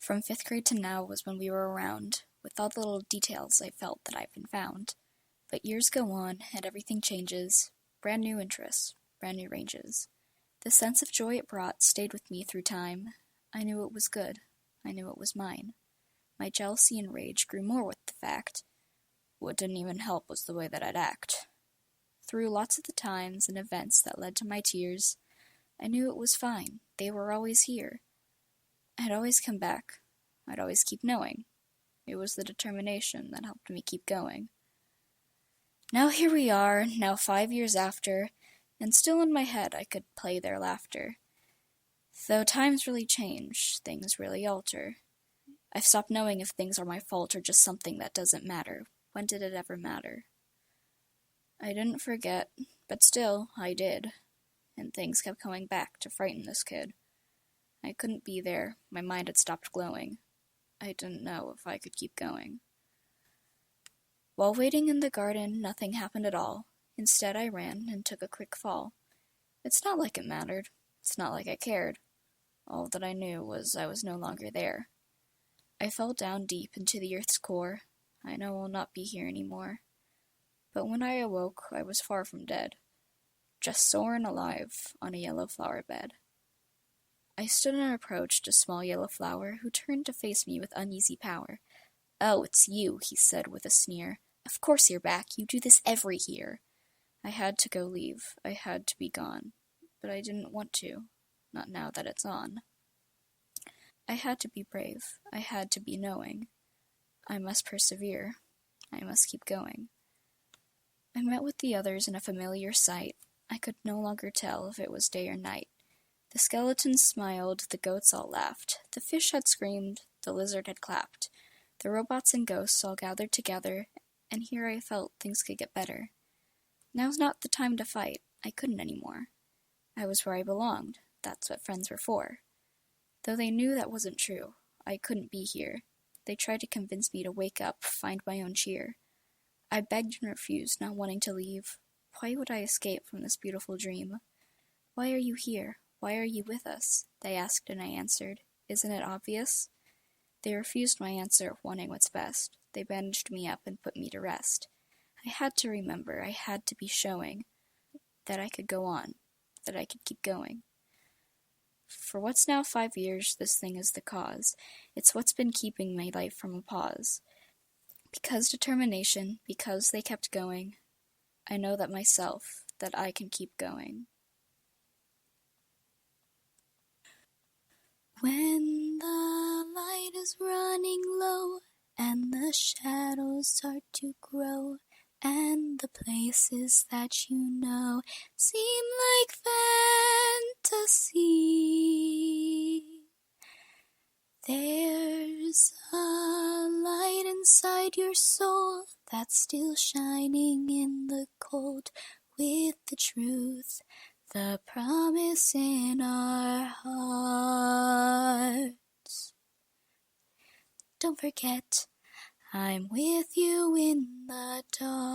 From 5th grade to now was when we were around, with all the little details I felt that I've been found. But years go on, and everything changes. Brand new interests, brand new ranges. The sense of joy it brought stayed with me through time. I knew it was good. I knew it was mine. My jealousy and rage grew more with the fact. What didn't even help was the way that I'd act. Through lots of the times and events that led to my tears, I knew it was fine. They were always here. I'd always come back. I'd always keep knowing. It was the determination that helped me keep going. Now here we are, now 5 years after, and still in my head I could play their laughter. Though times really change, things really alter. I've stopped knowing if things are my fault or just something that doesn't matter. When did it ever matter? I didn't forget, but still, I did. And things kept coming back to frighten this kid. I couldn't be there. My mind had stopped glowing. I didn't know if I could keep going. While waiting in the garden, nothing happened at all. Instead, I ran and took a quick fall. It's not like it mattered. It's not like I cared. All that I knew was I was no longer there. I fell down deep into the earth's core. I know I'll not be here anymore. But when I awoke, I was far from dead. Just sore and alive on a yellow flower bed. I stood and approached a small yellow flower who turned to face me with uneasy power. "Oh, it's you," he said with a sneer. "Of course you're back. You do this every year." I had to go leave. I had to be gone. But I didn't want to. Not now that it's on. I had to be brave. I had to be knowing. I must persevere. I must keep going. I met with the others in a familiar sight. I could no longer tell if it was day or night. The skeletons smiled, the goats all laughed, the fish had screamed, the lizard had clapped. The robots and ghosts all gathered together, and here I felt things could get better. Now's not the time to fight. I couldn't anymore. I was where I belonged. That's what friends were for. Though they knew that wasn't true. I couldn't be here. They tried to convince me to wake up, find my own cheer. I begged and refused, not wanting to leave. Why would I escape from this beautiful dream? "Why are you here? Why are you with us?" they asked, and I answered. "Isn't it obvious?" They refused my answer, wanting what's best. They bandaged me up and put me to rest. I had to remember, I had to be showing that I could go on, that I could keep going. For what's now 5 years, this thing is the cause. It's what's been keeping my life from a pause. Because determination, because they kept going, I know that myself, that I can keep going. When the light is running low, and the shadows start to grow, and the places that you know seem like fantasy, there's a light inside your soul that's still shining in the cold, with the truth, the promise in our hearts. Don't forget, I'm with you in the dark.